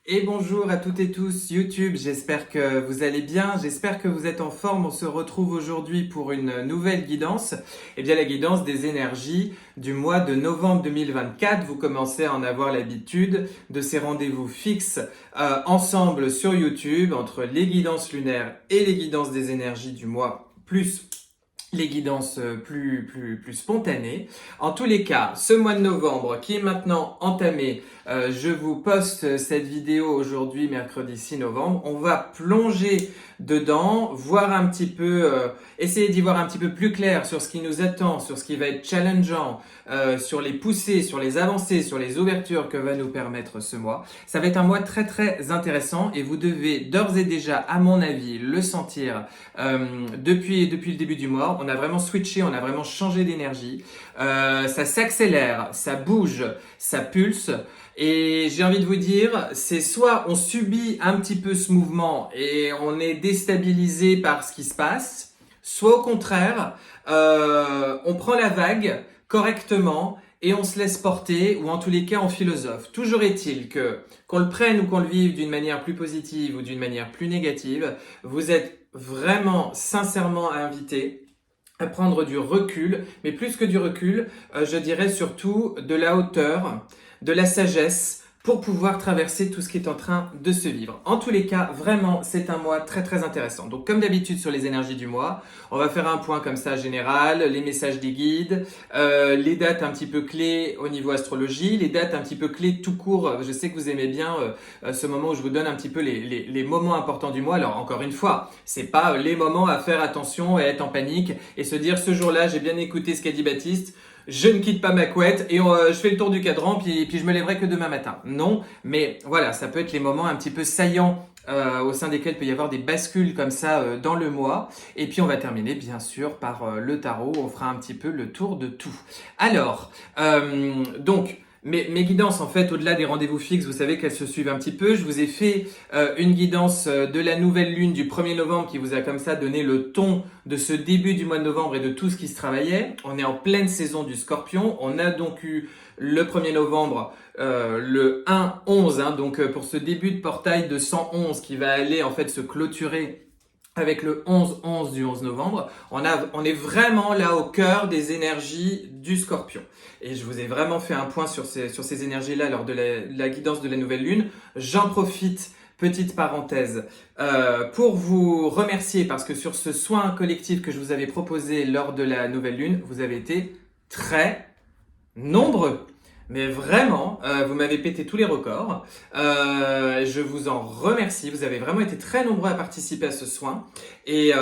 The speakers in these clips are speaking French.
Et bonjour à toutes et tous YouTube, j'espère que vous allez bien, j'espère que vous êtes en forme. On se retrouve aujourd'hui pour une nouvelle guidance, la guidance des énergies du mois de novembre 2024. Vous commencez à en avoir l'habitude de ces rendez-vous fixes ensemble sur YouTube entre les guidances lunaires et les guidances des énergies du mois plus les guidances plus spontanées. En tous les cas, ce mois de novembre qui est maintenant entamé, je vous poste cette vidéo aujourd'hui, mercredi 6 novembre. On va plonger dedans, voir un petit peu, essayer d'y voir un petit peu plus clair sur ce qui nous attend, sur ce qui va être challengeant, sur les poussées, sur les avancées, sur les ouvertures que va nous permettre ce mois. Ça va être un mois très très intéressant et vous devez d'ores et déjà, à mon avis, le sentir depuis le début du mois. On a vraiment switché, on a vraiment changé d'énergie. Ça s'accélère, ça bouge, ça pulse. Et j'ai envie de vous dire, c'est soit on subit un petit peu ce mouvement et on est déstabilisé par ce qui se passe, soit au contraire, on prend la vague correctement et on se laisse porter, ou en tous les cas on philosophe. Toujours est-il que, qu'on le prenne ou qu'on le vive d'une manière plus positive ou d'une manière plus négative, vous êtes vraiment sincèrement invité à prendre du recul, mais plus que du recul, je dirais surtout de la hauteur, de la sagesse, pour pouvoir traverser tout ce qui est en train de se vivre. En tous les cas, vraiment, c'est un mois très très intéressant. Donc comme d'habitude sur les énergies du mois, on va faire un point comme ça général, les messages des guides, les dates un petit peu clés au niveau astrologie, les dates un petit peu clés tout court. Je sais que vous aimez bien ce moment où je vous donne un petit peu les moments importants du mois. Alors encore une fois, c'est pas les moments à faire attention et être en panique et se dire ce jour-là j'ai bien écouté ce qu'a dit Baptiste, je ne quitte pas ma couette et je fais le tour du cadran puis je me lèverai que demain matin. Non, mais voilà, ça peut être les moments un petit peu saillants au sein desquels il peut y avoir des bascules comme ça dans le mois. Et puis on va terminer bien sûr par le tarot, on fera un petit peu le tour de tout. Alors, donc... Mes guidances, en fait, au-delà des rendez-vous fixes, vous savez qu'elles se suivent un petit peu. Je vous ai fait une guidance de la nouvelle lune du 1er novembre qui vous a comme ça donné le ton de ce début du mois de novembre et de tout ce qui se travaillait. On est en pleine saison du Scorpion. On a donc eu le 1er novembre le 1-11, hein, donc pour ce début de portail de 111 qui va aller en fait se clôturer avec le 11-11 du 11 novembre, on est vraiment là au cœur des énergies du Scorpion. Et je vous ai vraiment fait un point sur ces énergies-là lors de la guidance de la nouvelle lune. J'en profite, petite parenthèse, pour vous remercier parce que sur ce soin collectif que je vous avais proposé lors de la nouvelle lune, vous avez été très nombreux. Mais vraiment, vous m'avez pété tous les records. Je vous en remercie. Vous avez vraiment été très nombreux à participer à ce soin. Et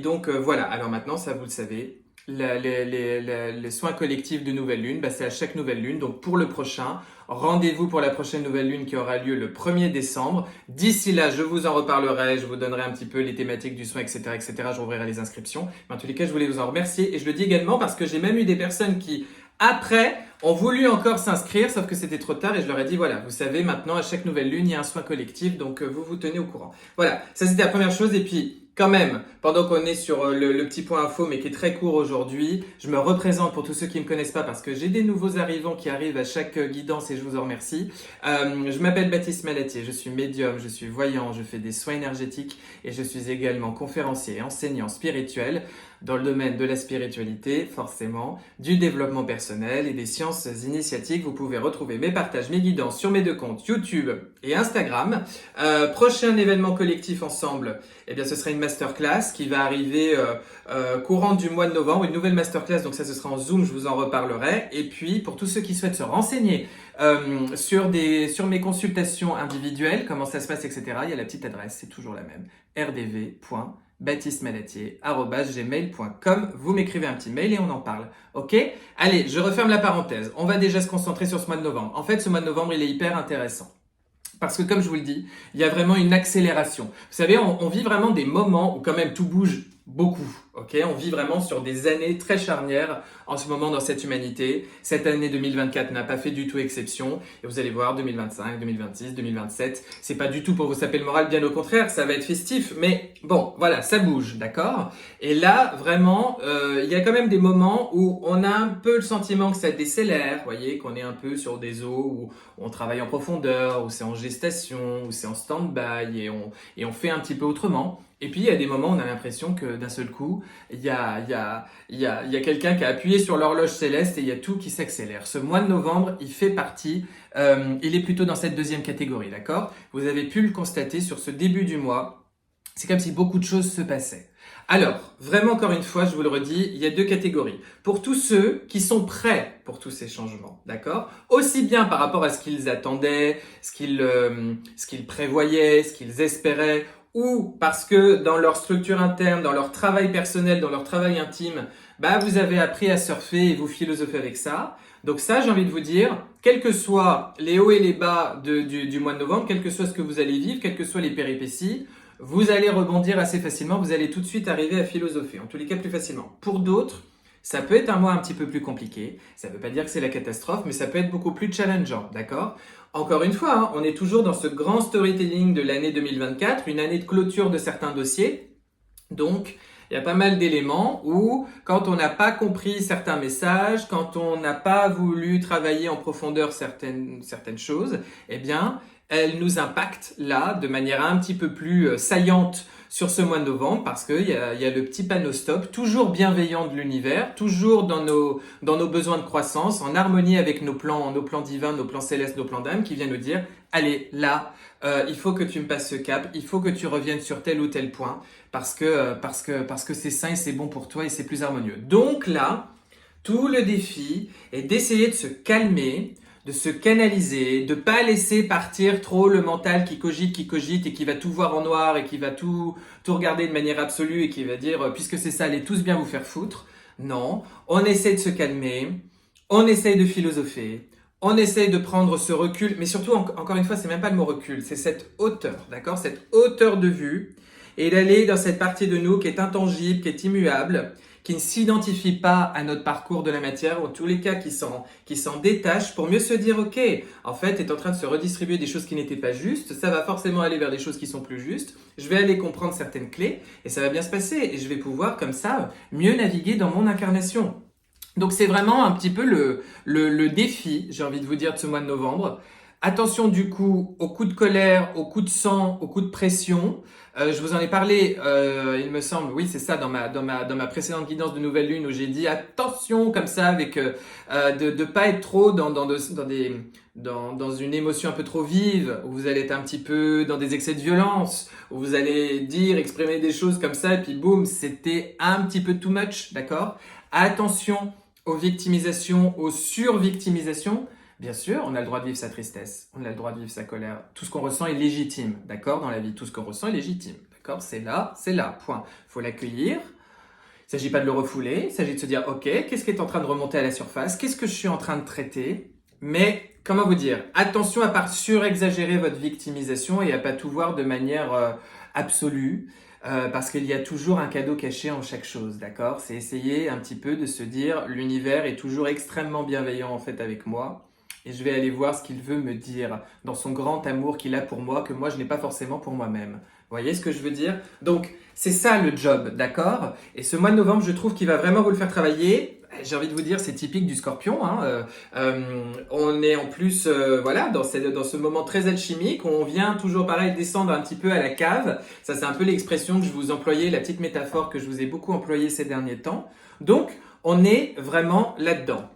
donc voilà. Alors maintenant, ça vous le savez, les soins collectifs de nouvelle lune, c'est à chaque nouvelle lune. Donc pour le prochain, rendez-vous pour la prochaine nouvelle lune qui aura lieu le 1er décembre. D'ici là, je vous en reparlerai. Je vous donnerai un petit peu les thématiques du soin, etc., etc. Je rouvrirai les inscriptions. Mais en tous les cas, je voulais vous en remercier. Et je le dis également parce que j'ai même eu des personnes qui après, ont voulu encore s'inscrire, sauf que c'était trop tard et je leur ai dit, voilà, vous savez, maintenant, à chaque nouvelle lune, il y a un soin collectif, donc vous vous tenez au courant. Voilà, ça c'était la première chose. Et puis, quand même, pendant qu'on est sur le petit point info, mais qui est très court aujourd'hui, je me représente pour tous ceux qui ne me connaissent pas, parce que j'ai des nouveaux arrivants qui arrivent à chaque guidance et je vous en remercie. Je m'appelle Baptiste Malatier, je suis médium, je suis voyant, je fais des soins énergétiques et je suis également conférencier et enseignant spirituel dans le domaine de la spiritualité, forcément, du développement personnel et des sciences initiatiques. Vous pouvez retrouver mes partages, mes guidances sur mes deux comptes YouTube et Instagram. Prochain événement collectif ensemble, ce sera une masterclass qui va arriver courant du mois de novembre, une nouvelle masterclass, donc ça ce sera en Zoom, je vous en reparlerai. Et puis pour tous ceux qui souhaitent se renseigner sur mes consultations individuelles, comment ça se passe, etc., il y a la petite adresse, c'est toujours la même, rdv.baptistemalatier@gmail.com. Vous m'écrivez un petit mail et on en parle. Ok? Allez, je referme la parenthèse. On va déjà se concentrer sur ce mois de novembre. En fait, ce mois de novembre, il est hyper intéressant. Parce que comme je vous le dis, il y a vraiment une accélération. Vous savez, on vit vraiment des moments où quand même tout bouge beaucoup. Ok, on vit vraiment sur des années très charnières en ce moment dans cette humanité. Cette année 2024 n'a pas fait du tout exception. Et vous allez voir, 2025, 2026, 2027, c'est pas du tout pour vous saper le moral, bien au contraire, ça va être festif. Mais bon, voilà, ça bouge, d'accord? Et là, vraiment, il y a quand même des moments où on a un peu le sentiment que ça décélère, vous voyez, qu'on est un peu sur des eaux où on travaille en profondeur, où c'est en gestation, où c'est en stand-by et on fait un petit peu autrement. Et puis, il y a des moments où on a l'impression que d'un seul coup, il y a quelqu'un qui a appuyé sur l'horloge céleste et il y a tout qui s'accélère. Ce mois de novembre, il fait partie, il est plutôt dans cette deuxième catégorie, d'accord? Vous avez pu le constater sur ce début du mois. C'est comme si beaucoup de choses se passaient. Alors, vraiment encore une fois, je vous le redis, il y a deux catégories. Pour tous ceux qui sont prêts pour tous ces changements, d'accord? Aussi bien par rapport à ce qu'ils attendaient, ce qu'ils prévoyaient, ce qu'ils espéraient, ou parce que dans leur structure interne, dans leur travail personnel, dans leur travail intime, bah vous avez appris à surfer et vous philosophez avec ça. Donc ça, j'ai envie de vous dire, quels que soient les hauts et les bas du mois de novembre, quel que soit ce que vous allez vivre, quelles que soient les péripéties, vous allez rebondir assez facilement, vous allez tout de suite arriver à philosopher, en tous les cas plus facilement. Pour d'autres, ça peut être un mois un petit peu plus compliqué, ça ne veut pas dire que c'est la catastrophe, mais ça peut être beaucoup plus challengeant, d'accord? Encore une fois, hein, on est toujours dans ce grand storytelling de l'année 2024, une année de clôture de certains dossiers, donc il y a pas mal d'éléments où, quand on n'a pas compris certains messages, quand on n'a pas voulu travailler en profondeur certaines choses, eh bien, elles nous impactent là de manière un petit peu plus saillante sur ce mois de novembre parce qu'il y a le petit panneau stop, toujours bienveillant de l'univers, toujours dans nos besoins de croissance, en harmonie avec nos plans divins, nos plans célestes, nos plans d'âme qui vient nous dire, allez, là, il faut que tu me passes ce cap, il faut que tu reviennes sur tel ou tel point parce que c'est sain et c'est bon pour toi et c'est plus harmonieux. Donc là, tout le défi est d'essayer de se calmer, de se canaliser, de pas laisser partir trop le mental qui cogite et qui va tout voir en noir et qui va tout regarder de manière absolue et qui va dire puisque c'est ça, allez tous bien vous faire foutre. Non, on essaie de se calmer, on essaie de philosopher, on essaie de prendre ce recul, mais surtout encore une fois, c'est même pas le mot recul, c'est cette hauteur, d'accord? Cette hauteur de vue et d'aller dans cette partie de nous qui est intangible, qui est immuable, qui ne s'identifie pas à notre parcours de la matière, ou en tous les cas qui s'en détache pour mieux se dire, ok, en fait, est en train de se redistribuer des choses qui n'étaient pas justes, ça va forcément aller vers des choses qui sont plus justes, je vais aller comprendre certaines clés, et ça va bien se passer, et je vais pouvoir, comme ça, mieux naviguer dans mon incarnation. Donc c'est vraiment un petit peu le défi, j'ai envie de vous dire, de ce mois de novembre. Attention du coup aux coups de colère, aux coups de sang, aux coups de pression. Je vous en ai parlé, il me semble, oui c'est ça, dans ma précédente guidance de nouvelle lune où j'ai dit attention comme ça avec de pas être trop dans une émotion un peu trop vive, où vous allez être un petit peu dans des excès de violence, où vous allez exprimer des choses comme ça et puis boum, c'était un petit peu too much, d'accord? Attention aux victimisations, aux survictimisations. Bien sûr, on a le droit de vivre sa tristesse, on a le droit de vivre sa colère. Tout ce qu'on ressent est légitime, d'accord? Dans la vie, tout ce qu'on ressent est légitime, d'accord? C'est là, point. Il faut l'accueillir. Il ne s'agit pas de le refouler, il s'agit de se dire, ok, qu'est-ce qui est en train de remonter à la surface? Qu'est-ce que je suis en train de traiter? Mais, comment vous dire? Attention à pas surexagérer votre victimisation et à pas tout voir de manière absolue. Parce qu'il y a toujours un cadeau caché en chaque chose, d'accord? C'est essayer un petit peu de se dire, l'univers est toujours extrêmement bienveillant en fait avec moi. Et je vais aller voir ce qu'il veut me dire dans son grand amour qu'il a pour moi, que moi je n'ai pas forcément pour moi-même. Vous voyez ce que je veux dire? Donc, c'est ça le job, d'accord? Et ce mois de novembre, je trouve qu'il va vraiment vous le faire travailler. J'ai envie de vous dire, c'est typique du Scorpion, hein. On est en plus, voilà, dans ce moment très alchimique, où on vient toujours pareil descendre un petit peu à la cave. Ça, c'est un peu l'expression que je vous employais, la petite métaphore que je vous ai beaucoup employée ces derniers temps. Donc, on est vraiment là-dedans.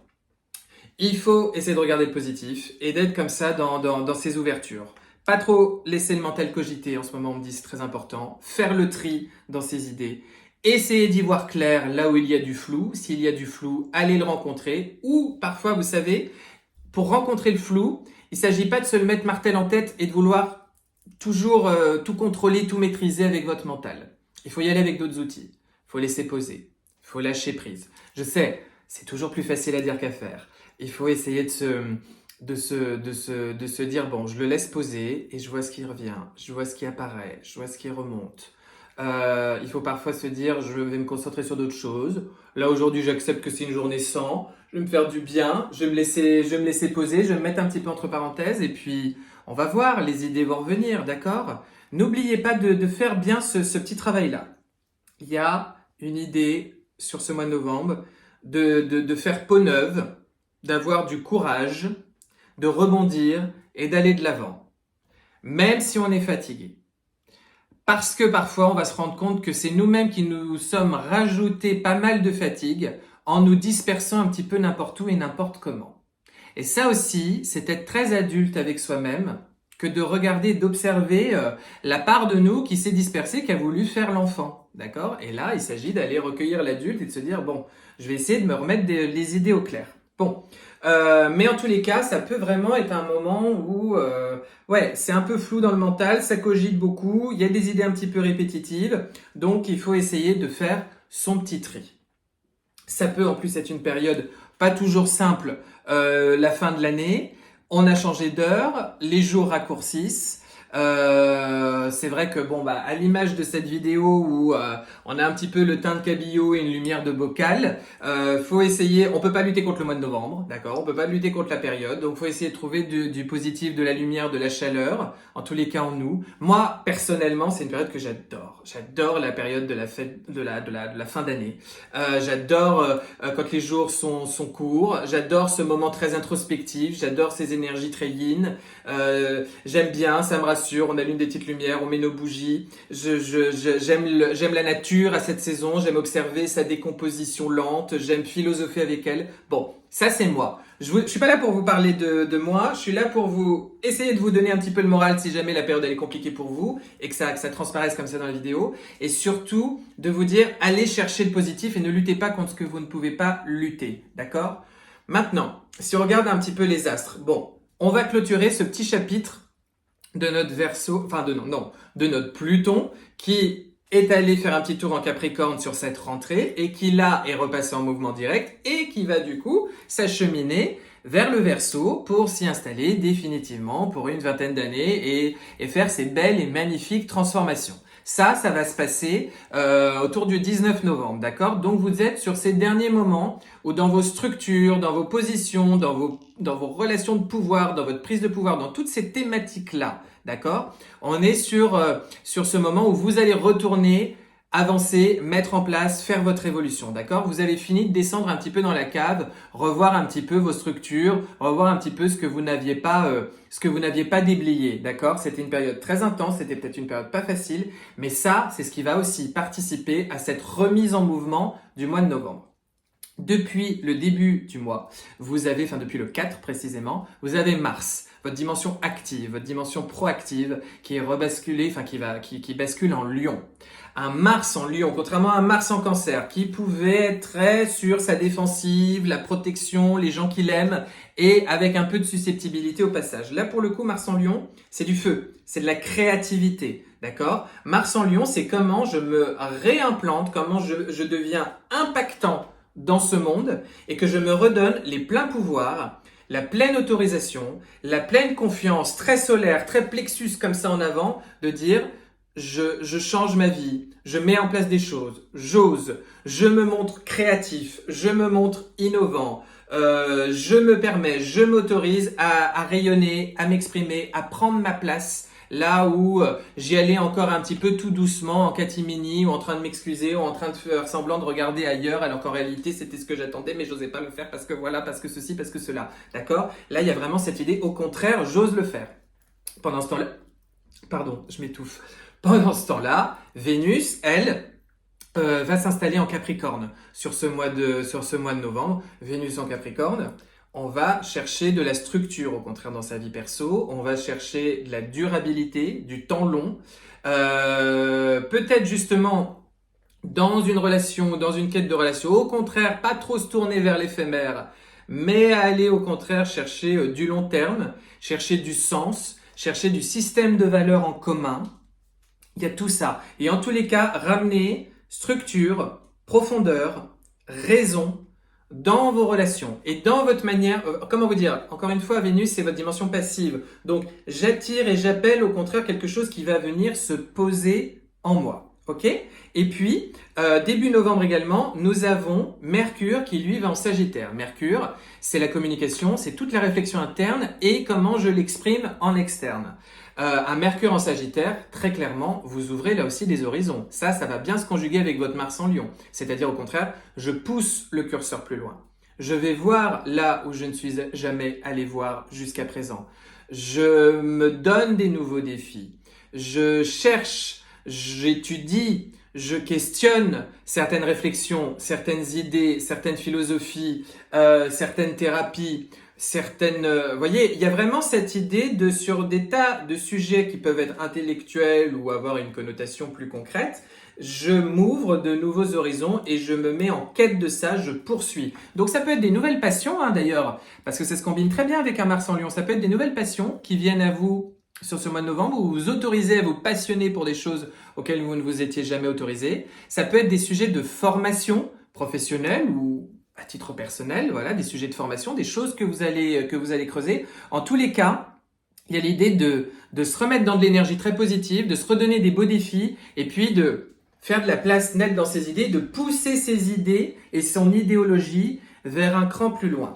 Il faut essayer de regarder le positif et d'être comme ça dans ces ouvertures. Pas trop laisser le mental cogiter, en ce moment on me dit c'est très important. Faire le tri dans ses idées. Essayer d'y voir clair là où il y a du flou. S'il y a du flou, allez le rencontrer. Ou parfois, vous savez, pour rencontrer le flou, il ne s'agit pas de se le mettre martel en tête et de vouloir toujours tout contrôler, tout maîtriser avec votre mental. Il faut y aller avec d'autres outils. Il faut laisser poser. Il faut lâcher prise. Je sais, c'est toujours plus facile à dire qu'à faire. Il faut essayer de se dire, bon, je le laisse poser et je vois ce qui revient, je vois ce qui apparaît, je vois ce qui remonte. Il faut parfois se dire, je vais me concentrer sur d'autres choses. Là, aujourd'hui, j'accepte que c'est une journée sans. Je vais me faire du bien. Je vais me laisser poser. Je vais me mettre un petit peu entre parenthèses. Et puis, on va voir. Les idées vont revenir, d'accord? N'oubliez pas de faire bien ce petit travail-là. Il y a une idée sur ce mois de novembre de faire peau neuve, d'avoir du courage, de rebondir et d'aller de l'avant. Même si on est fatigué. Parce que parfois, on va se rendre compte que c'est nous-mêmes qui nous sommes rajoutés pas mal de fatigue en nous dispersant un petit peu n'importe où et n'importe comment. Et ça aussi, c'est être très adulte avec soi-même que de regarder, d'observer la part de nous qui s'est dispersée, qui a voulu faire l'enfant. D'accord? Et là, il s'agit d'aller recueillir l'adulte et de se dire, bon, je vais essayer de me remettre les idées au clair. Bon, mais en tous les cas, ça peut vraiment être un moment où, ouais, c'est un peu flou dans le mental, ça cogite beaucoup, il y a des idées un petit peu répétitives, donc il faut essayer de faire son petit tri. Ça peut en plus être une période pas toujours simple, la fin de l'année, on a changé d'heure, les jours raccourcissent. C'est vrai que bon bah à l'image de cette vidéo où on a un petit peu le teint de cabillaud et une lumière de bocal, faut essayer. On peut pas lutter contre le mois de novembre, d'accord? On peut pas lutter contre la période, donc faut essayer de trouver du positif, de la lumière, de la chaleur. En tous les cas en nous. Moi personnellement, c'est une période que j'adore. J'adore la période de la fête, de la fin d'année. J'adore quand les jours sont courts. J'adore ce moment très introspectif. J'adore ces énergies très yin. J'aime bien, ça me rassure, on allume des petites lumières, on met nos bougies. J'aime la nature à cette saison, j'aime observer sa décomposition lente, j'aime philosopher avec elle. Bon, ça c'est moi. Je suis pas là pour vous parler de moi, je suis là pour vous essayer de vous donner un petit peu le moral si jamais la période elle est compliquée pour vous et que ça transparaisse comme ça dans la vidéo. Et surtout, de vous dire, allez chercher le positif et ne luttez pas contre ce que vous ne pouvez pas lutter, d'accord? Maintenant, si on regarde un petit peu les astres, bon, on va clôturer ce petit chapitre de notre Verseau, enfin de notre Pluton qui est allé faire un petit tour en Capricorne sur cette rentrée et qui là est repassé en mouvement direct et qui va du coup s'acheminer vers le Verseau pour s'y installer définitivement pour une vingtaine d'années et faire ces belles et magnifiques transformations. Ça va se passer autour du 19 novembre, d'accord? Donc vous êtes sur ces derniers moments où dans vos structures, dans vos positions, dans vos relations de pouvoir, dans votre prise de pouvoir, dans toutes ces thématiques-là, d'accord? On est sur ce moment où vous allez retourner, avancer, mettre en place, faire votre évolution, d'accord? Vous avez fini de descendre un petit peu dans la cave, revoir un petit peu vos structures, revoir un petit peu ce que vous n'aviez pas déblayé, d'accord? C'était une période très intense, c'était peut-être une période pas facile, mais ça, c'est ce qui va aussi participer à cette remise en mouvement du mois de novembre. Depuis le début du mois, depuis le 4 précisément, vous avez Mars, votre dimension active, votre dimension proactive qui est rebasculée, qui bascule en Lion. Un Mars en Lion, contrairement à un Mars en Cancer, qui pouvait être très sur sa défensive, la protection, les gens qui l'aiment, et avec un peu de susceptibilité au passage. Là, pour le coup, Mars en Lion, c'est du feu, c'est de la créativité, d'accord? Mars en Lion, c'est comment je me réimplante, comment je deviens impactant dans ce monde et que je me redonne les pleins pouvoirs, la pleine autorisation, la pleine confiance, très solaire, très plexus comme ça en avant, de dire je change ma vie, je mets en place des choses, j'ose, je me montre créatif, je me montre innovant, je me permets, je m'autorise à rayonner, à m'exprimer, à prendre ma place. Là où j'y allais encore un petit peu tout doucement en catimini ou en train de m'excuser ou en train de faire semblant de regarder ailleurs alors qu'en réalité c'était ce que j'attendais mais j'osais pas le faire parce que voilà, parce que ceci, parce que cela. D'accord? Là il y a vraiment cette idée, au contraire, j'ose le faire. Pendant ce temps-là, pardon, je m'étouffe. Pendant ce temps-là, Vénus, elle, va s'installer en Capricorne sur ce mois de novembre. Vénus en Capricorne. On va chercher de la structure, au contraire, dans sa vie perso. On va chercher de la durabilité, du temps long. Peut-être justement dans une relation, dans une quête de relation. Au contraire, pas trop se tourner vers l'éphémère, mais aller au contraire chercher du long terme, chercher du sens, chercher du système de valeurs en commun. Il y a tout ça. Et en tous les cas, ramener structure, profondeur, raison, dans vos relations et dans votre manière, comment vous dire, encore une fois, Vénus, c'est votre dimension passive. Donc, j'attire et j'appelle au contraire quelque chose qui va venir se poser en moi. Ok? Et puis, début novembre également, nous avons Mercure qui lui va en Sagittaire. Mercure, c'est la communication, c'est toute la réflexion interne et comment je l'exprime en externe. Un Mercure en Sagittaire, très clairement, vous ouvrez là aussi des horizons. Ça va bien se conjuguer avec votre Mars en Lion. C'est-à-dire au contraire, je pousse le curseur plus loin. Je vais voir là où je ne suis jamais allé voir jusqu'à présent. Je me donne des nouveaux défis. Je cherche, j'étudie, je questionne certaines réflexions, certaines idées, certaines philosophies, certaines thérapies, certaines... vous voyez, il y a vraiment cette idée de sur des tas de sujets qui peuvent être intellectuels ou avoir une connotation plus concrète, je m'ouvre de nouveaux horizons et je me mets en quête de ça, je poursuis. Donc ça peut être des nouvelles passions d'ailleurs, parce que ça se combine très bien avec un Mars en Lion, ça peut être des nouvelles passions qui viennent à vous sur ce mois de novembre, où vous vous autorisez à vous passionner pour des choses auxquelles vous ne vous étiez jamais autorisé. Ça peut être des sujets de formation professionnelle ou à titre personnel, voilà, des sujets de formation, des choses que vous allez creuser. En tous les cas, il y a l'idée de se remettre dans de l'énergie très positive, de se redonner des beaux défis, et puis de faire de la place nette dans ses idées, de pousser ses idées et son idéologie vers un cran plus loin.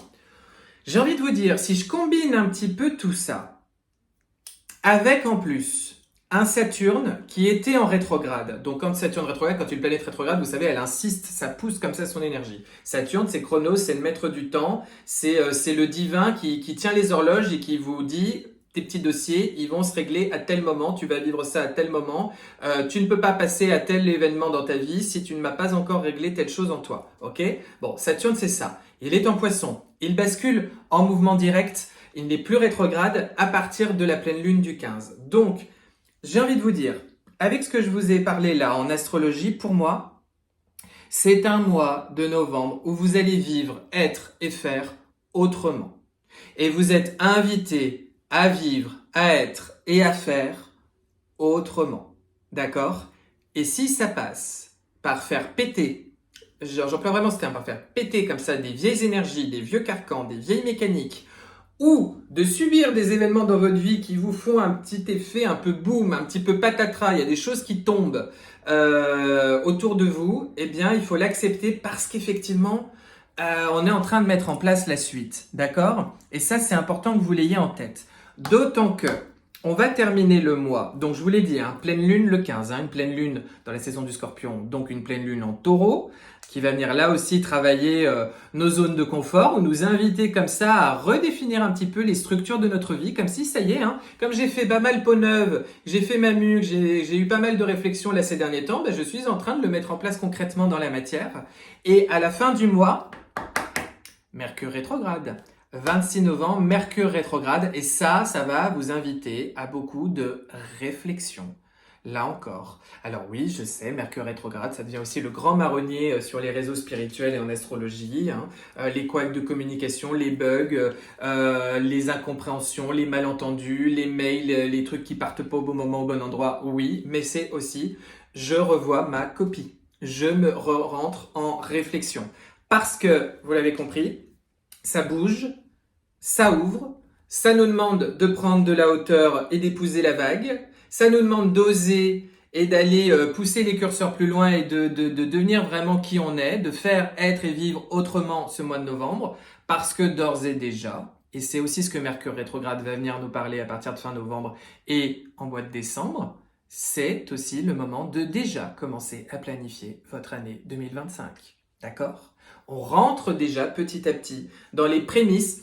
J'ai envie de vous dire, si je combine un petit peu tout ça, avec en plus un Saturne qui était en rétrograde. Donc quand Saturne rétrograde, quand une planète rétrograde, vous savez, elle insiste, ça pousse comme ça son énergie. Saturne, c'est Chronos, c'est le maître du temps, c'est le divin qui tient les horloges et qui vous dit... Tes petits dossiers, ils vont se régler à tel moment, tu vas vivre ça à tel moment, tu ne peux pas passer à tel événement dans ta vie si tu ne m'as pas encore réglé telle chose en toi. Ok? Bon, Saturne, c'est ça. Il est en Poisson. Il bascule en mouvement direct. Il n'est plus rétrograde à partir de la pleine lune du 15. Donc, j'ai envie de vous dire, avec ce que je vous ai parlé là en astrologie, pour moi, c'est un mois de novembre où vous allez vivre, être et faire autrement. Et vous êtes invité à vivre, à être et à faire autrement. D'accord? Et si ça passe par faire péter, j'emploie vraiment ce terme, par faire péter comme ça des vieilles énergies, des vieux carcans, des vieilles mécaniques, ou de subir des événements dans votre vie qui vous font un petit effet un peu boum, un petit peu patatras, il y a des choses qui tombent autour de vous, eh bien il faut l'accepter parce qu'effectivement, on est en train de mettre en place la suite, d'accord? Et ça, c'est important que vous l'ayez en tête. D'autant que on va terminer le mois, donc je vous l'ai dit, pleine lune le 15, une pleine lune dans la saison du Scorpion, donc une pleine lune en Taureau, qui va venir là aussi travailler nos zones de confort, ou nous inviter comme ça à redéfinir un petit peu les structures de notre vie, comme si ça y est, comme j'ai fait pas mal peau neuve, j'ai fait ma mue, j'ai eu pas mal de réflexions là ces derniers temps, je suis en train de le mettre en place concrètement dans la matière, et à la fin du mois, Mercure rétrograde. 26 novembre, Mercure rétrograde, et ça va vous inviter à beaucoup de réflexion. Là encore. Alors oui, je sais, Mercure rétrograde, ça devient aussi le grand marronnier sur les réseaux spirituels et en astrologie. Les couacs de communication, les bugs, les incompréhensions, les malentendus, les mails, les trucs qui partent pas au bon moment, au bon endroit. Oui, mais c'est aussi, je revois ma copie. Je me rentre en réflexion. Parce que, vous l'avez compris, ça bouge, ça ouvre, ça nous demande de prendre de la hauteur et d'épouser la vague, ça nous demande d'oser et d'aller pousser les curseurs plus loin et de devenir vraiment qui on est, de faire être et vivre autrement ce mois de novembre, parce que d'ores et déjà, et c'est aussi ce que Mercure rétrograde va venir nous parler à partir de fin novembre et en mois de décembre, c'est aussi le moment de déjà commencer à planifier votre année 2025. D'accord? On rentre déjà petit à petit dans les prémices,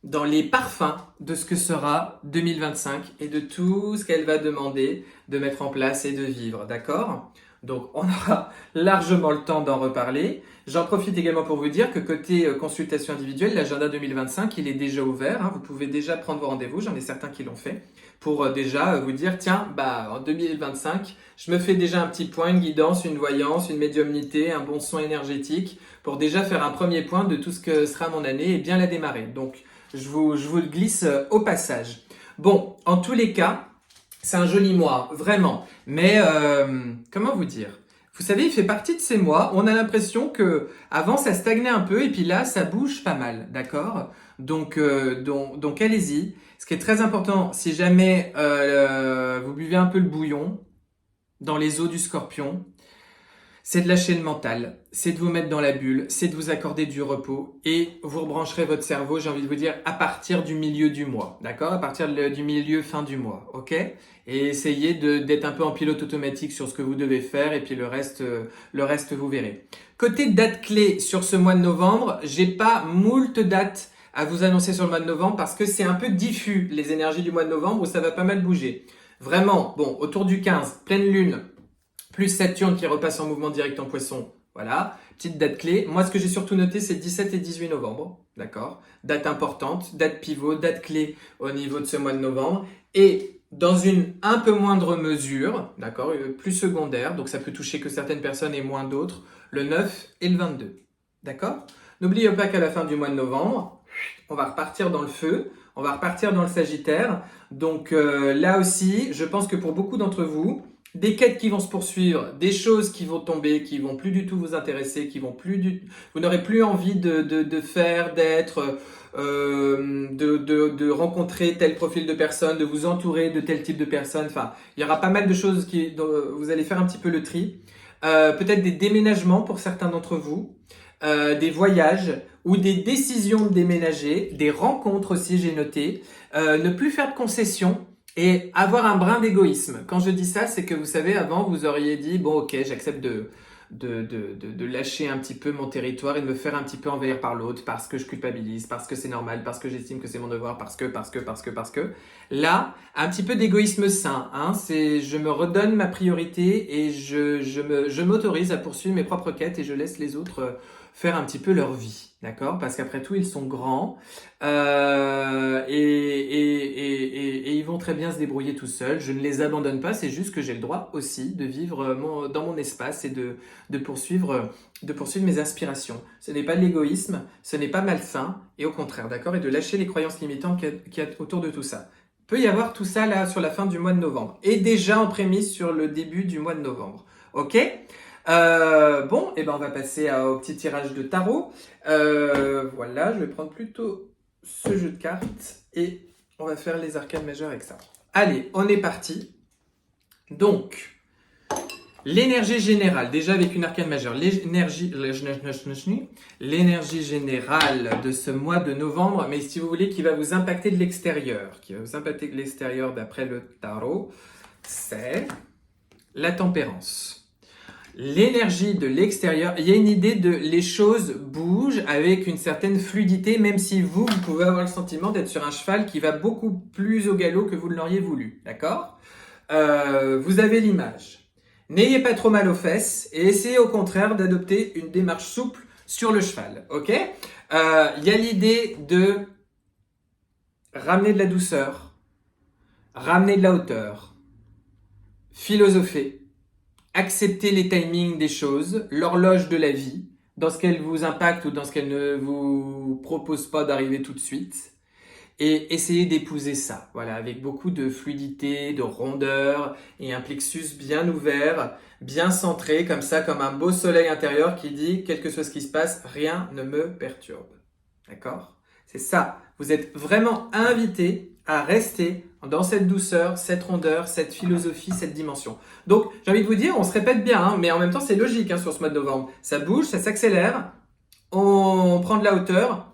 dans les parfums de ce que sera 2025 et de tout ce qu'elle va demander de mettre en place et de vivre, d'accord? Donc on aura largement le temps d'en reparler. J'en profite également pour vous dire que côté consultation individuelle, l'agenda 2025, il est déjà ouvert. Vous pouvez déjà prendre vos rendez-vous, j'en ai certains qui l'ont fait, pour déjà vous dire, tiens, en 2025, je me fais déjà un petit point, une guidance, une voyance, une médiumnité, un bon son énergétique, pour déjà faire un premier point de tout ce que sera mon année et bien la démarrer. Donc, je vous le glisse au passage. Bon, en tous les cas, c'est un joli mois, vraiment. Mais, comment vous dire? Vous savez, il fait partie de ces mois où on a l'impression que avant ça stagnait un peu et puis là, ça bouge pas mal, d'accord? Donc allez-y. Ce qui est très important, si jamais vous buvez un peu le bouillon dans les eaux du Scorpion, c'est de lâcher le mental, c'est de vous mettre dans la bulle, c'est de vous accorder du repos et vous rebrancherez votre cerveau, j'ai envie de vous dire, à partir du milieu du mois, d'accord? À partir du milieu fin du mois, ok? Et essayez d'être un peu en pilote automatique sur ce que vous devez faire et puis le reste vous verrez. Côté date clé sur ce mois de novembre, j'ai pas moult dates à vous annoncer sur le mois de novembre parce que c'est un peu diffus les énergies du mois de novembre où ça va pas mal bouger. Vraiment, bon, autour du 15, pleine lune, plus Saturne qui repasse en mouvement direct en Poisson. Voilà, petite date clé. Moi, ce que j'ai surtout noté, c'est 17 et 18 novembre. D'accord? Date importante, date pivot, date clé au niveau de ce mois de novembre. Et dans une un peu moindre mesure, d'accord, plus secondaire, donc ça peut toucher que certaines personnes et moins d'autres, le 9 et le 22. D'accord? N'oubliez pas qu'à la fin du mois de novembre, on va repartir dans le feu, on va repartir dans le Sagittaire. Donc là aussi, je pense que pour beaucoup d'entre vous, des quêtes qui vont se poursuivre, des choses qui vont tomber, qui vont plus du tout vous intéresser, vous n'aurez plus envie de faire, d'être, de rencontrer tel profil de personne, de vous entourer de tel type de personne. Enfin, il y aura pas mal de choses dont vous allez faire un petit peu le tri. Peut-être des déménagements pour certains d'entre vous, des voyages ou des décisions de déménager, des rencontres aussi, j'ai noté. Ne plus faire de concessions. Et avoir un brin d'égoïsme. Quand je dis ça, c'est que vous savez, avant, vous auriez dit, bon, ok, j'accepte de lâcher un petit peu mon territoire et de me faire un petit peu envahir par l'autre parce que je culpabilise, parce que c'est normal, parce que j'estime que c'est mon devoir, parce que. Là, un petit peu d'égoïsme sain, hein, c'est je me redonne ma priorité et je m'autorise à poursuivre mes propres quêtes et je laisse les autres faire un petit peu leur vie, d'accord? Parce qu'après tout, ils sont grands et ils vont très bien se débrouiller tout seuls. Je ne les abandonne pas, c'est juste que j'ai le droit aussi de vivre dans mon espace et de poursuivre mes aspirations. Ce n'est pas de l'égoïsme, ce n'est pas malsain, et au contraire, d'accord? Et de lâcher les croyances limitantes qu'il y a autour de tout ça. Peut y avoir tout ça là sur la fin du mois de novembre et déjà en prémisse sur le début du mois de novembre. Ok? Bon, et ben on va passer au petit tirage de tarot. Voilà, je vais prendre plutôt ce jeu de cartes et on va faire les arcanes majeures avec ça. Allez, on est parti. Donc, l'énergie générale, déjà avec une arcane majeure, l'énergie générale de ce mois de novembre, mais si vous voulez, qui va vous impacter de l'extérieur, d'après le tarot, c'est la tempérance. L'énergie de l'extérieur, il y a une idée de les choses bougent avec une certaine fluidité, même si vous pouvez avoir le sentiment d'être sur un cheval qui va beaucoup plus au galop que vous l'auriez voulu, d'accord? Vous avez l'image. N'ayez pas trop mal aux fesses et essayez au contraire d'adopter une démarche souple sur le cheval, ok? Il y a l'idée de ramener de la douceur, ramener de la hauteur, philosopher. Accepter les timings des choses, l'horloge de la vie, dans ce qu'elle vous impacte ou dans ce qu'elle ne vous propose pas d'arriver tout de suite. Et essayez d'épouser ça, voilà, avec beaucoup de fluidité, de rondeur et un plexus bien ouvert, bien centré, comme ça, comme un beau soleil intérieur qui dit, quel que soit ce qui se passe, rien ne me perturbe. D'accord? C'est ça. Vous êtes vraiment invité à rester dans cette douceur, cette rondeur, cette philosophie, cette dimension. Donc, j'ai envie de vous dire, on se répète bien, hein, mais en même temps, c'est logique sur ce mois de novembre. Ça bouge, ça s'accélère, on prend de la hauteur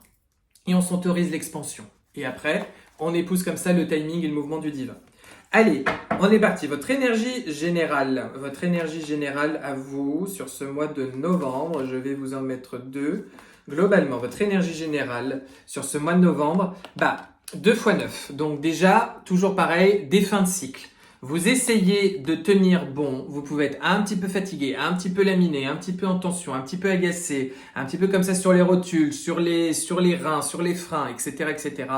et on s'autorise l'expansion. Et après, on épouse comme ça le timing et le mouvement du divin. Allez, on est parti. Votre énergie générale à vous sur ce mois de novembre, je vais vous en mettre deux. Globalement, votre énergie générale sur ce mois de novembre, 2 x 9. Donc déjà, toujours pareil, des fins de cycle. Vous essayez de tenir bon, vous pouvez être un petit peu fatigué, un petit peu laminé, un petit peu en tension, un petit peu agacé, un petit peu comme ça sur les rotules, sur les reins, sur les freins, etc. etc.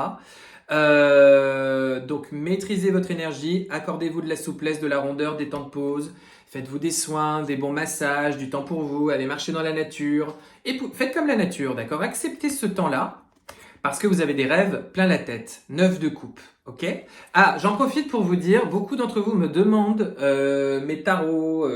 Donc maîtrisez votre énergie, accordez-vous de la souplesse, de la rondeur, des temps de pause, faites-vous des soins, des bons massages, du temps pour vous, allez marcher dans la nature, et faites comme la nature, d'accord? Acceptez ce temps-là, parce que vous avez des rêves plein la tête, 9 de coupe, ok? Ah, j'en profite pour vous dire, beaucoup d'entre vous me demandent mes tarots,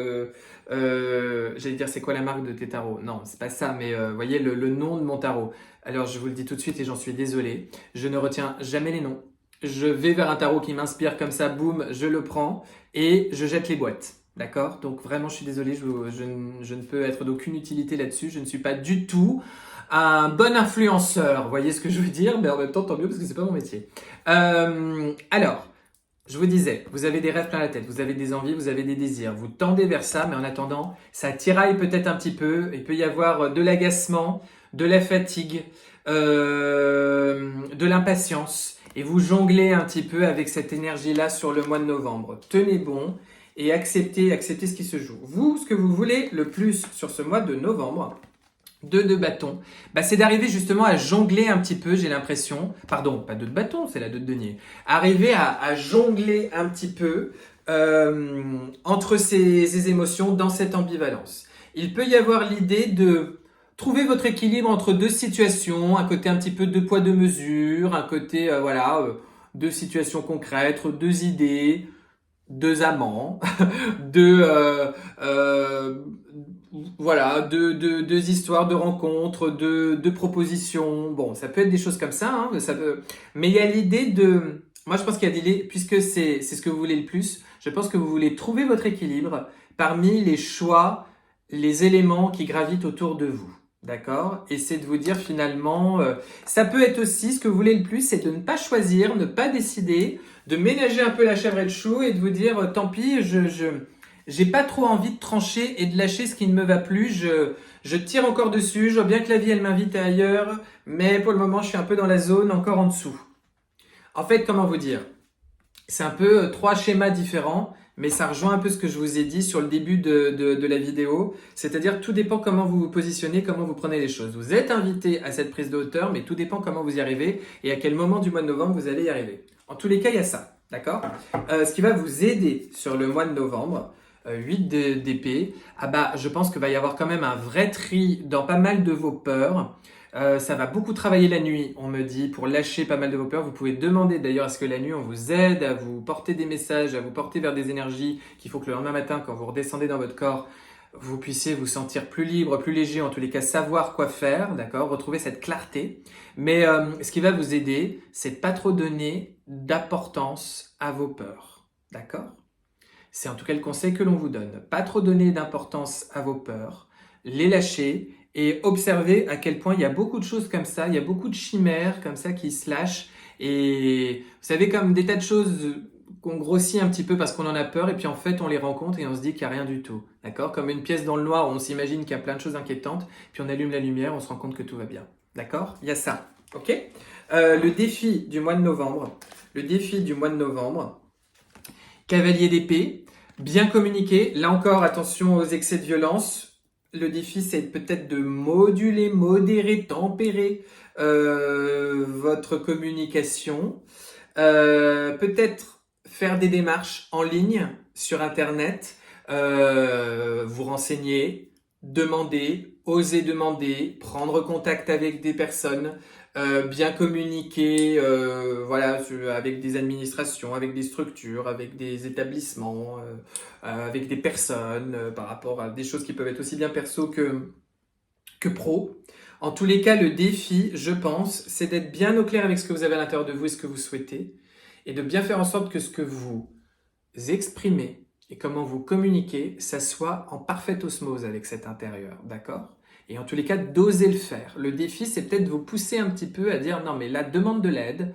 j'allais dire c'est quoi la marque de tes tarots? Non, c'est pas ça, mais voyez le nom de mon tarot. Alors je vous le dis tout de suite et j'en suis désolé, je ne retiens jamais les noms. Je vais vers un tarot qui m'inspire comme ça, boum, je le prends et je jette les boîtes. D'accord? Donc vraiment, je suis désolé, je ne peux être d'aucune utilité là-dessus. Je ne suis pas du tout un bon influenceur. Vous voyez ce que je veux dire? Mais en même temps, tant mieux parce que c'est pas mon métier. Alors, je vous disais, vous avez des rêves plein la tête, vous avez des envies, vous avez des désirs. Vous tendez vers ça, mais en attendant, ça tiraille peut-être un petit peu. Il peut y avoir de l'agacement, de la fatigue, de l'impatience. Et vous jonglez un petit peu avec cette énergie-là sur le mois de novembre. Tenez bon et acceptez ce qui se joue. Vous, ce que vous voulez le plus sur ce mois de novembre, de bâtons, bah, c'est d'arriver justement à jongler un petit peu, j'ai l'impression. Pardon, pas de bâton, c'est la de denier. Arriver à jongler un petit peu entre ces émotions dans cette ambivalence. Il peut y avoir l'idée de trouver votre équilibre entre deux situations, un côté un petit peu deux poids deux mesures, un côté deux situations concrètes, deux idées, deux amants, deux deux histoires de rencontres, deux propositions. Bon, ça peut être des choses comme ça, hein, mais il y a l'idée de, moi je pense qu'il y a l'idée, puisque c'est ce que vous voulez le plus, je pense que vous voulez trouver votre équilibre parmi les choix, les éléments qui gravitent autour de vous. D'accord? Et c'est de vous dire finalement, ça peut être aussi ce que vous voulez le plus, c'est de ne pas choisir, ne pas décider, de ménager un peu la chèvre et le chou et de vous dire tant pis, j'ai pas trop envie de trancher et de lâcher ce qui ne me va plus. Je tire encore dessus, je vois bien que la vie elle m'invite ailleurs, mais pour le moment je suis un peu dans la zone encore en dessous. En fait, comment vous dire? C'est un peu trois schémas différents, mais ça rejoint un peu ce que je vous ai dit sur le début de la vidéo. C'est-à-dire, tout dépend comment vous vous positionnez, comment vous prenez les choses. Vous êtes invité à cette prise de hauteur, mais tout dépend comment vous y arrivez et à quel moment du mois de novembre vous allez y arriver. En tous les cas, il y a ça. D'accord? Ce qui va vous aider sur le mois de novembre, 8 d'épée, je pense qu'il va y avoir quand même un vrai tri dans pas mal de vos peurs. Ça va beaucoup travailler la nuit, on me dit, pour lâcher pas mal de vos peurs. Vous pouvez demander d'ailleurs à ce que la nuit, on vous aide à vous porter des messages, à vous porter vers des énergies qu'il faut que le lendemain matin, quand vous redescendez dans votre corps, vous puissiez vous sentir plus libre, plus léger, en tous les cas savoir quoi faire, d'accord, retrouver cette clarté. Mais ce qui va vous aider, c'est de pas trop donner d'importance à vos peurs, d'accord? C'est en tout cas le conseil que l'on vous donne. Pas trop donner d'importance à vos peurs, les lâcher et observer à quel point il y a beaucoup de choses comme ça, il y a beaucoup de chimères comme ça qui se lâchent. Et vous savez, comme des tas de choses qu'on grossit un petit peu parce qu'on en a peur et puis en fait on les rencontre et on se dit qu'il n'y a rien du tout. D'accord? Comme une pièce dans le noir où on s'imagine qu'il y a plein de choses inquiétantes, puis on allume la lumière, on se rend compte que tout va bien. D'accord? Il y a ça. Ok? Le défi du mois de novembre. Le défi du mois de novembre. Cavalier d'épée, bien communiquer. Là encore, attention aux excès de violence. Le défi, c'est peut-être de moduler, modérer, tempérer votre communication. Peut-être faire des démarches en ligne sur Internet, vous renseigner, demander, oser demander, prendre contact avec des personnes, bien communiquer avec des administrations, avec des structures, avec des établissements, avec des personnes, par rapport à des choses qui peuvent être aussi bien perso que pro. En tous les cas, le défi, je pense, c'est d'être bien au clair avec ce que vous avez à l'intérieur de vous et ce que vous souhaitez, et de bien faire en sorte que ce que vous exprimez et comment vous communiquez, ça soit en parfaite osmose avec cet intérieur, d'accord? Et en tous les cas, d'oser le faire. Le défi, c'est peut-être de vous pousser un petit peu à dire non, mais là, demande de l'aide,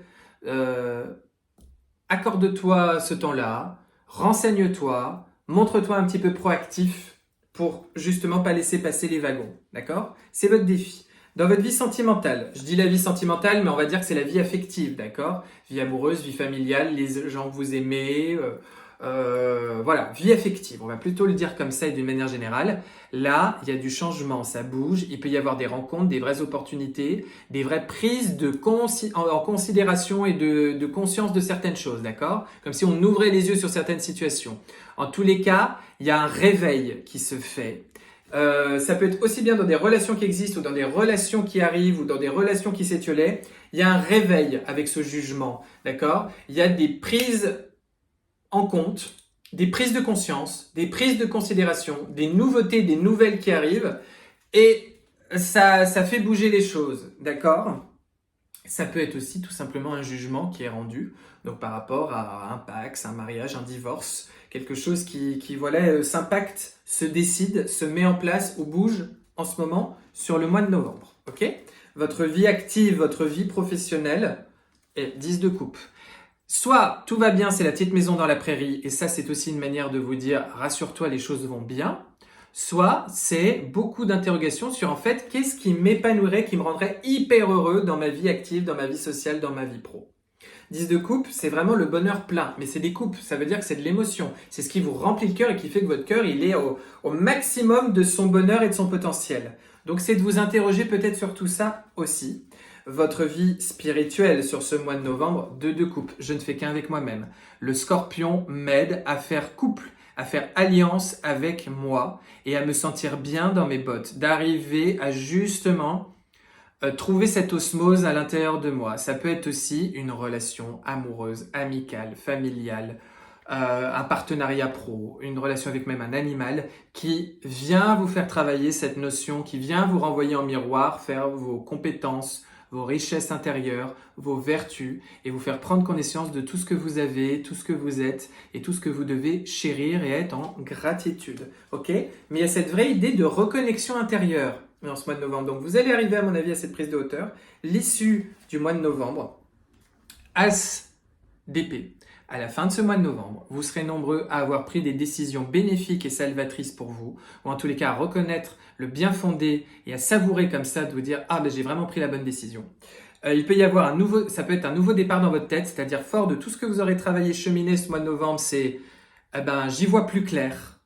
accorde-toi ce temps-là, renseigne-toi, montre-toi un petit peu proactif pour justement pas laisser passer les wagons, d'accord? C'est votre défi. Dans votre vie sentimentale, je dis la vie sentimentale, mais on va dire que c'est la vie affective, d'accord? Vie amoureuse, vie familiale, les gens que vous aimez, vie affective, on va plutôt le dire comme ça et d'une manière générale. Là, il y a du changement, ça bouge, il peut y avoir des rencontres, des vraies opportunités, des vraies prises en considération et de conscience de certaines choses, d'accord? Comme si on ouvrait les yeux sur certaines situations. En tous les cas, il y a un réveil qui se fait. Ça peut être aussi bien dans des relations qui existent ou dans des relations qui arrivent ou dans des relations qui s'étiolaient. Il y a un réveil avec ce jugement, d'accord? Il y a des prises en compte, des prises de conscience, des prises de considération, des nouveautés, des nouvelles qui arrivent et ça fait bouger les choses, d'accord? Ça peut être aussi tout simplement un jugement qui est rendu, donc par rapport à un Pacs, un mariage, un divorce, quelque chose qui voilà, s'impacte, se décide, se met en place ou bouge en ce moment sur le mois de novembre. Ok? Votre vie active, votre vie professionnelle est 10 de coupe. Soit tout va bien, c'est la petite maison dans la prairie, et ça c'est aussi une manière de vous dire rassure-toi, les choses vont bien. Soit c'est beaucoup d'interrogations sur en fait qu'est-ce qui m'épanouirait, qui me rendrait hyper heureux dans ma vie active, dans ma vie sociale, dans ma vie pro. 10 de coupe, c'est vraiment le bonheur plein, mais c'est des coupes, ça veut dire que c'est de l'émotion. C'est ce qui vous remplit le cœur et qui fait que votre cœur il est au maximum de son bonheur et de son potentiel. Donc c'est de vous interroger peut-être sur tout ça aussi. Votre vie spirituelle sur ce mois de novembre, 2 de coupe, je ne fais qu'un avec moi-même. Le Scorpion m'aide à faire couple, à faire alliance avec moi et à me sentir bien dans mes bottes, d'arriver à justement trouver cette osmose à l'intérieur de moi. Ça peut être aussi une relation amoureuse, amicale, familiale, un partenariat pro, une relation avec même un animal qui vient vous faire travailler cette notion, qui vient vous renvoyer en miroir, faire vos compétences, vos richesses intérieures, vos vertus et vous faire prendre connaissance de tout ce que vous avez, tout ce que vous êtes et tout ce que vous devez chérir et être en gratitude. Ok? Mais il y a cette vraie idée de reconnexion intérieure en ce mois de novembre. Donc vous allez arriver à mon avis à cette prise de hauteur. L'issue du mois de novembre, As d'épée. À la fin de ce mois de novembre, vous serez nombreux à avoir pris des décisions bénéfiques et salvatrices pour vous, ou en tous les cas à reconnaître le bien fondé et à savourer comme ça, de vous dire « Ah, ben j'ai vraiment pris la bonne décision ». Il peut y avoir ça peut être un nouveau départ dans votre tête, c'est-à-dire fort de tout ce que vous aurez travaillé, cheminé ce mois de novembre, c'est j'y vois plus clair,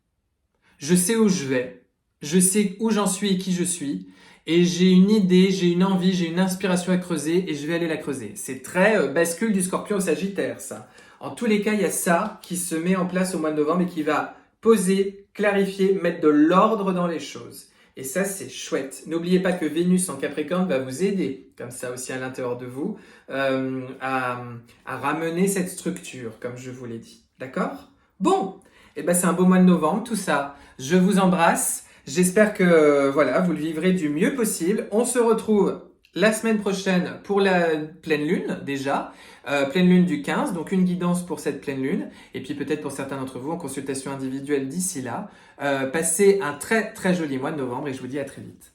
je sais où je vais, je sais où j'en suis et qui je suis, et j'ai une idée, j'ai une envie, j'ai une inspiration à creuser et je vais aller la creuser. C'est très bascule du Scorpion au Sagittaire, ça. En tous les cas, il y a ça qui se met en place au mois de novembre et qui va poser, clarifier, mettre de l'ordre dans les choses. Et ça, c'est chouette. N'oubliez pas que Vénus en Capricorne va vous aider, comme ça aussi à l'intérieur de vous, à ramener cette structure, comme je vous l'ai dit. D'accord? Bon, c'est un beau mois de novembre, tout ça. Je vous embrasse. J'espère que voilà, vous le vivrez du mieux possible. On se retrouve la semaine prochaine pour la pleine lune déjà, pleine lune du 15, donc une guidance pour cette pleine lune, et puis peut-être pour certains d'entre vous en consultation individuelle d'ici là. Passez un très très joli mois de novembre et je vous dis à très vite.